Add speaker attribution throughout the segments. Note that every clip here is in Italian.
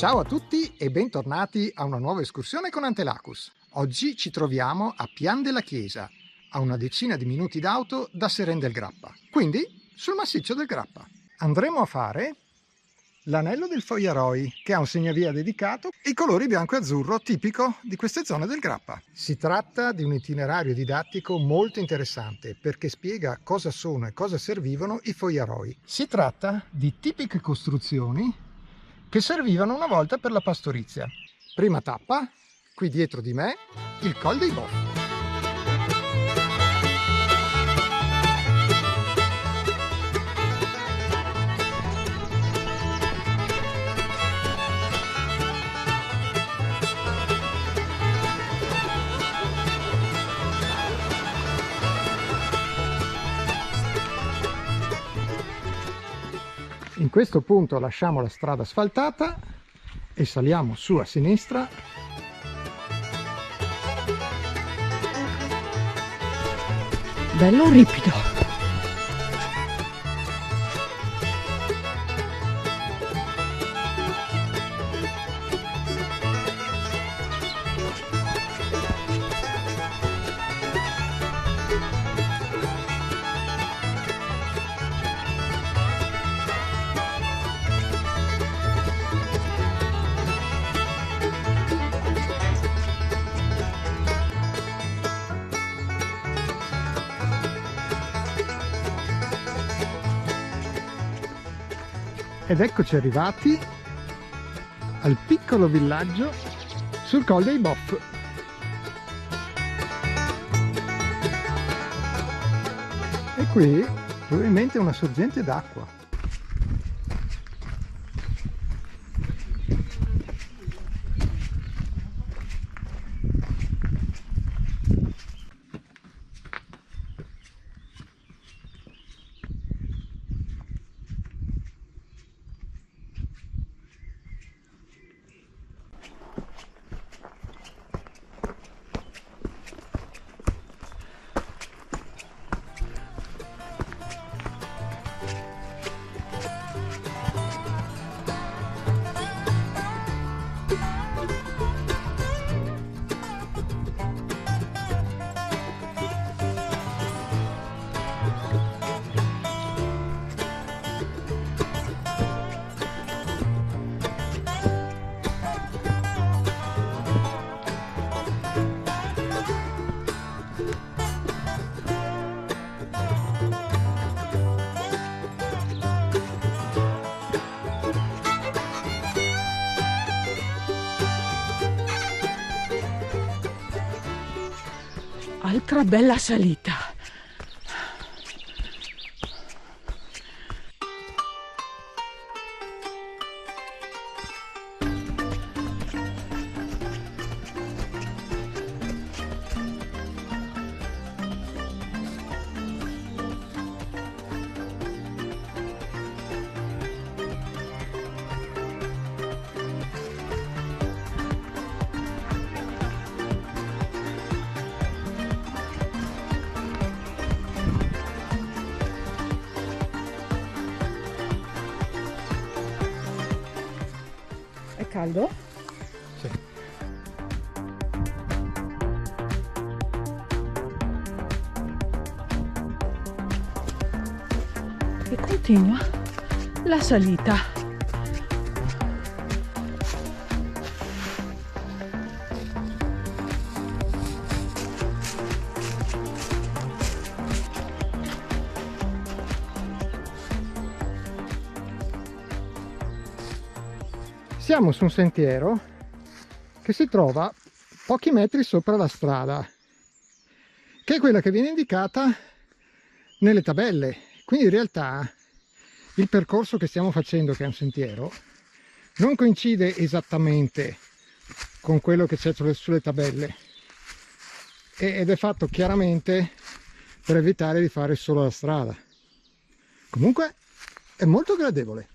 Speaker 1: Ciao a tutti e bentornati a una nuova escursione con Antelacus. Oggi ci troviamo a Pian della Chiesa, a una decina di minuti d'auto da Seren del Grappa, quindi sul massiccio del Grappa. Andremo a fare l'anello del Fogliaroi, che ha un segnavia dedicato e i colori bianco e azzurro tipico di queste zone del Grappa. Si tratta di un itinerario didattico molto interessante perché spiega cosa sono e cosa servivano i Fogliaroi. Si tratta di tipiche costruzioni che servivano una volta per la pastorizia. Prima tappa, qui dietro di me, il Col dei Boff. In questo punto lasciamo la strada asfaltata e saliamo su a sinistra.
Speaker 2: Bello ripido.
Speaker 1: Ed eccoci arrivati al piccolo villaggio sul Col dei Boff. E qui probabilmente una sorgente d'acqua.
Speaker 2: Altra bella salita. È caldo?
Speaker 1: Sì.
Speaker 2: E continua la salita.
Speaker 1: Siamo su un sentiero che si trova pochi metri sopra la strada, che è quella che viene indicata nelle tabelle. Quindi in realtà il percorso che stiamo facendo, che è un sentiero, non coincide esattamente con quello che c'è sulle tabelle ed è fatto chiaramente per evitare di fare solo la strada. Comunque è molto gradevole.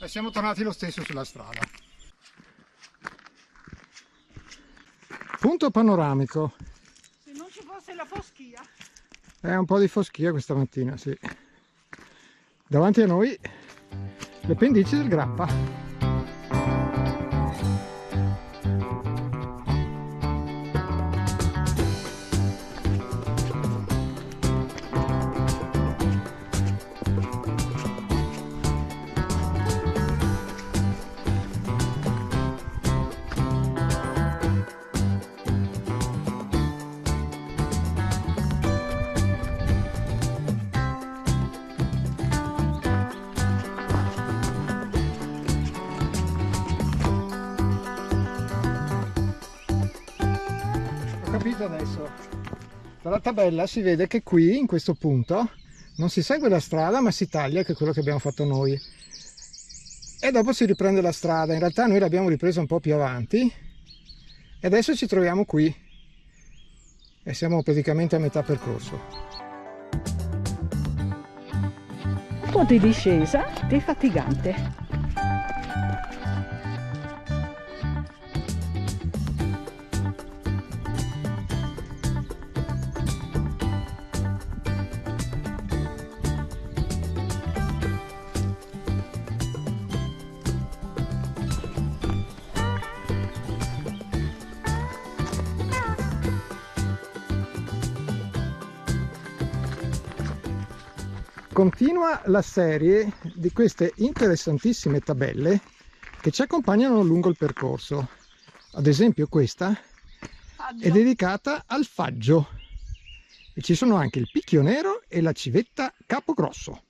Speaker 1: E siamo tornati lo stesso sulla strada. Punto panoramico.
Speaker 2: Se non ci fosse la foschia.
Speaker 1: È un po' di foschia questa mattina, sì. Davanti a noi le pendici del Grappa. Capito adesso? Dalla tabella si vede che qui in questo punto non si segue la strada ma si taglia, che è quello che abbiamo fatto noi, e dopo si riprende la strada. In realtà noi l'abbiamo ripresa un po' più avanti e adesso ci troviamo qui e siamo praticamente a metà percorso.
Speaker 2: Un po' di discesa defatigante.
Speaker 1: Continua la serie di queste interessantissime tabelle che ci accompagnano lungo il percorso. Ad esempio questa è dedicata al faggio e ci sono anche il picchio nero e la civetta capogrosso.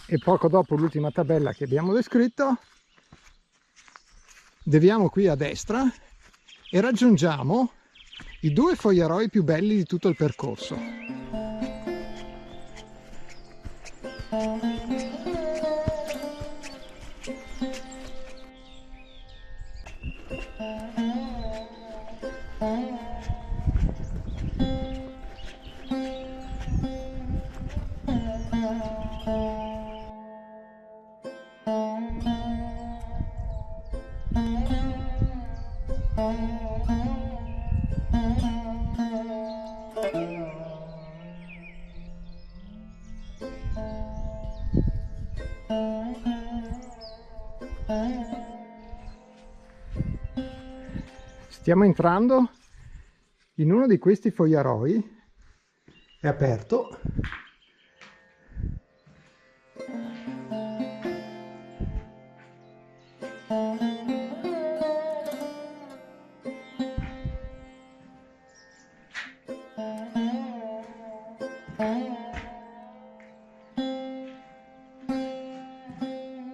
Speaker 1: E poco dopo l'ultima tabella che abbiamo descritto deviamo qui a destra e raggiungiamo i due fogliaroi più belli di tutto il percorso. Stiamo entrando in uno di questi fogliaroi, è aperto,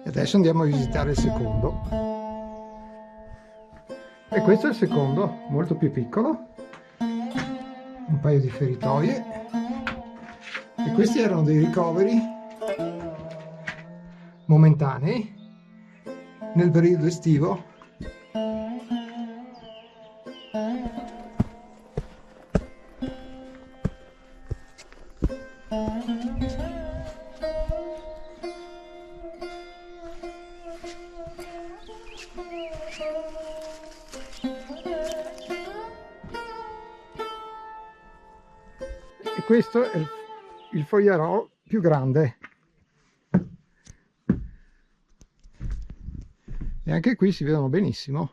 Speaker 1: e adesso andiamo a visitare il secondo. E questo è il secondo, molto più piccolo, un paio di feritoie, e questi erano dei ricoveri momentanei nel periodo estivo. E questo è il fogliarò più grande. E anche qui si vedono benissimo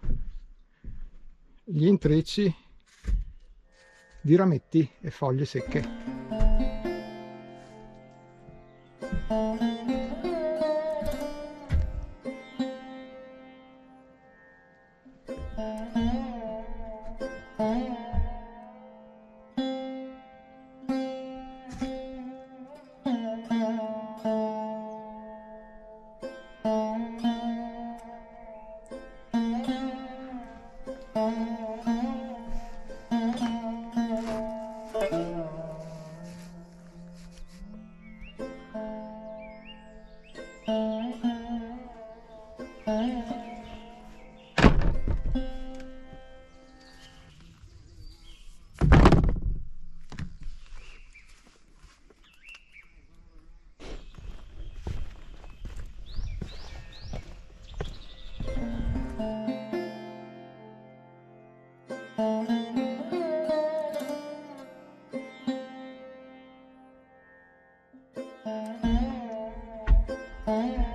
Speaker 1: gli intrecci di rametti e foglie secche.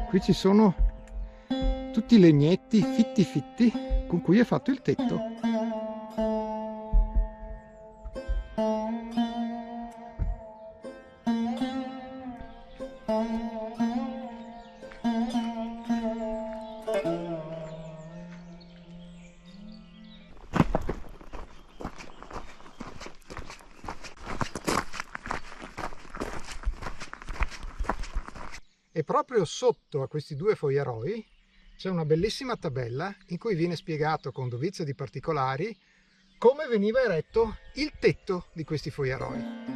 Speaker 1: Qui ci sono tutti i legnetti fitti fitti con cui è fatto il tetto. E proprio sotto a questi due fogliaroi c'è una bellissima tabella in cui viene spiegato con dovizia di particolari come veniva eretto il tetto di questi fogliaroi.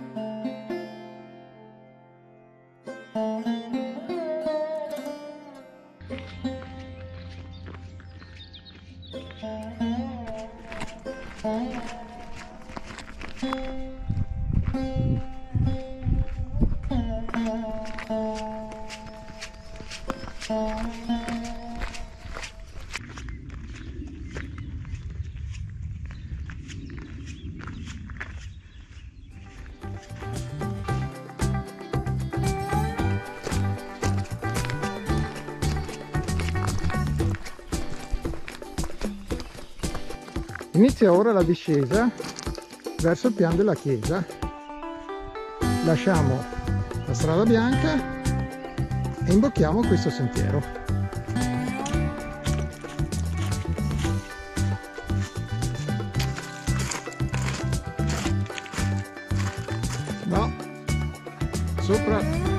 Speaker 1: Inizia ora la discesa verso il pian della chiesa. Lasciamo la strada bianca e imbocchiamo questo sentiero. No, sopra.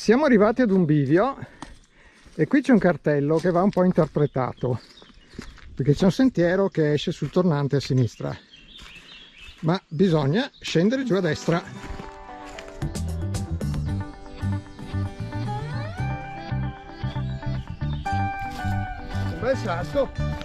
Speaker 1: Siamo arrivati ad un bivio e qui c'è un cartello che va un po' interpretato, perché c'è un sentiero che esce sul tornante a sinistra, ma bisogna scendere giù a destra. Un bel salto.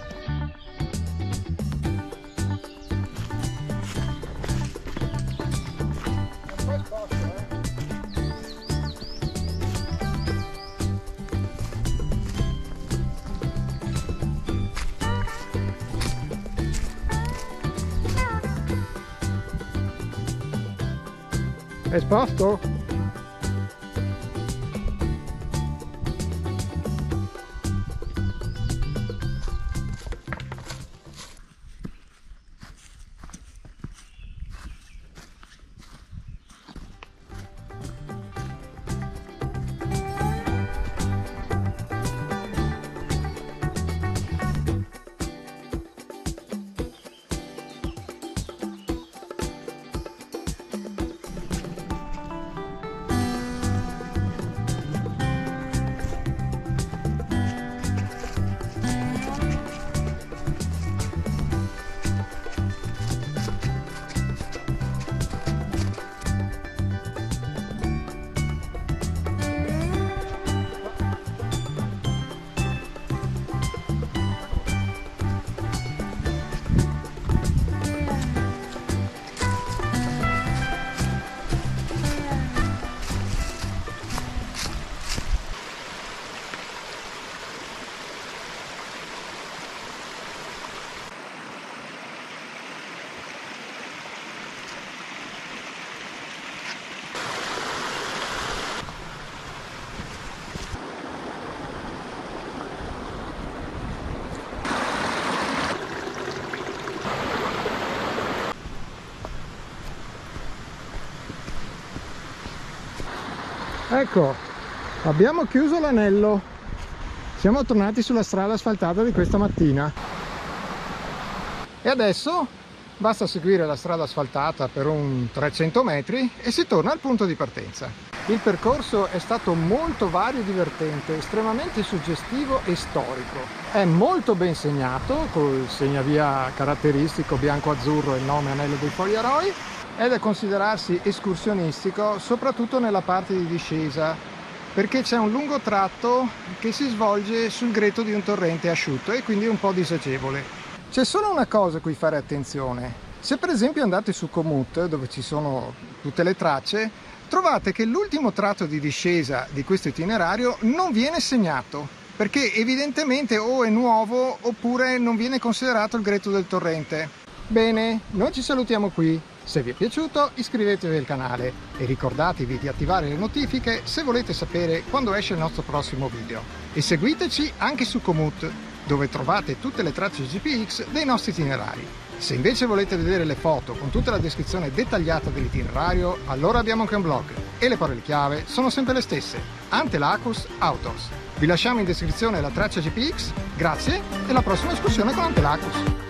Speaker 1: È esposto? Ecco, abbiamo chiuso l'anello, siamo tornati sulla strada asfaltata di questa mattina e adesso basta seguire la strada asfaltata per un 300 metri e si torna al punto di partenza. Il percorso è stato molto vario e divertente, estremamente suggestivo e storico. È molto ben segnato col segnavia caratteristico bianco-azzurro e il nome Anello dei Fogliaroi, è da considerarsi escursionistico soprattutto nella parte di discesa, perché c'è un lungo tratto che si svolge sul greto di un torrente asciutto e quindi un po' disagevole. C'è solo una cosa a cui fare attenzione: se per esempio andate su Komoot, dove ci sono tutte le tracce, trovate che l'ultimo tratto di discesa di questo itinerario non viene segnato, perché evidentemente o è nuovo oppure non viene considerato il greto del torrente. Bene, noi ci salutiamo qui. Se vi è piaciuto iscrivetevi al canale e ricordatevi di attivare le notifiche se volete sapere quando esce il nostro prossimo video. E seguiteci anche su Komoot, dove trovate tutte le tracce GPX dei nostri itinerari. Se invece volete vedere le foto con tutta la descrizione dettagliata dell'itinerario, allora abbiamo anche un blog e le parole chiave sono sempre le stesse: Antelacus Autos. Vi lasciamo in descrizione la traccia GPX, grazie e alla prossima escursione con Antelacus!